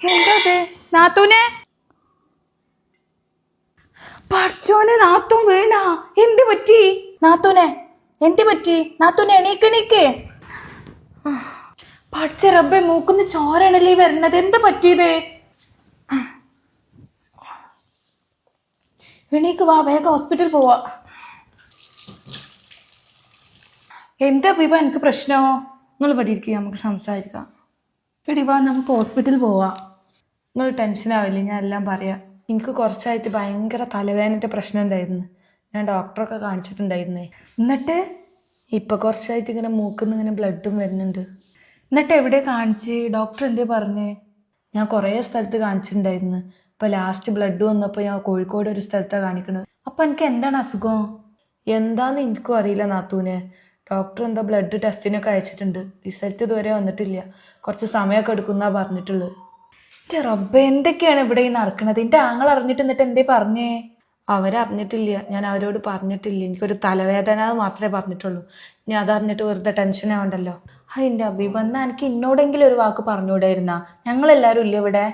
എന്താ നാത്തൂനെ പഠിച്ചോനെ നാത്തൂൻ വീണ എന്ത് പറ്റി നാത്തൂനെ എന്ത് പറ്റി നാത്തൂനെ എണീക്ക് പഠിച്ച റബ്ബെ മൂക്കുന്ന് ചോരണല്ലേ വരണത് എന്താ പറ്റിയത് എണീക്ക് വാ വേഗം ഹോസ്പിറ്റൽ പോവാ എന്താ ഇപ്പൊ എനിക്ക് പ്രശ്നമോ നിങ്ങൾ ഇവിടെ ഇരിക്കുക നമുക്ക് സംസാരിക്കാം എടി വാ നമുക്ക് ഹോസ്പിറ്റൽ പോവാ നിങ്ങൾ ടെൻഷൻ ആവില്ല ഞാൻ എല്ലാം പറയാം എനിക്ക് കുറച്ചായിട്ട് ഭയങ്കര തലവേദനയുടെ പ്രശ്നം ഉണ്ടായിരുന്നു ഞാൻ ഡോക്ടറൊക്കെ കാണിച്ചിട്ടുണ്ടായിരുന്നേ എന്നിട്ട് ഇപ്പം കുറച്ചായിട്ട് ഇങ്ങനെ മൂക്കുന്ന് ഇങ്ങനെ ബ്ലഡും വരുന്നുണ്ട് എന്നിട്ട് എവിടെ കാണിച്ച് ഡോക്ടർ എന്തേ പറഞ്ഞേ ഞാൻ കുറേ സ്ഥലത്ത് കാണിച്ചിട്ടുണ്ടായിരുന്നു ഇപ്പം ലാസ്റ്റ് ബ്ലഡ് വന്നപ്പോൾ ഞാൻ കോഴിക്കോട് ഒരു സ്ഥലത്താണ് കാണിക്കുന്നത് അപ്പം എനിക്ക് എന്താണ് അസുഖം എന്താന്ന് എനിക്കും അറിയില്ല നാത്തൂനെ ഡോക്ടർ എന്താ ബ്ലഡ് ടെസ്റ്റിനൊക്കെ അയച്ചിട്ടുണ്ട് റിസൾട്ട് ഇതുവരെ വന്നിട്ടില്ല കുറച്ച് സമയമൊക്കെ എടുക്കുന്നാണ് പറഞ്ഞിട്ടുള്ളത് എൻ്റെ റബ്ബേ എന്തൊക്കെയാണ് ഇവിടെ ഈ നടക്കുന്നത് എൻ്റെ ആങ്ങൾ അറിഞ്ഞിട്ട് എന്നിട്ട് എന്തേ പറഞ്ഞേ അവരറിഞ്ഞിട്ടില്ല ഞാൻ അവരോട് പറഞ്ഞിട്ടില്ല എനിക്കൊരു തലവേദന മാത്രമേ പറഞ്ഞിട്ടുള്ളൂ ഇനി അതറിഞ്ഞിട്ട് വെറുതെ ടെൻഷൻ ആവണ്ടല്ലോ എൻ്റെ അഭിബന്ധ എനിക്ക് ഇന്നോടെങ്കിലും ഒരു വാക്ക് പറഞ്ഞുകൂടായിരുന്നാ ഞങ്ങളെല്ലാവരും ഇല്ല ഇവിടെ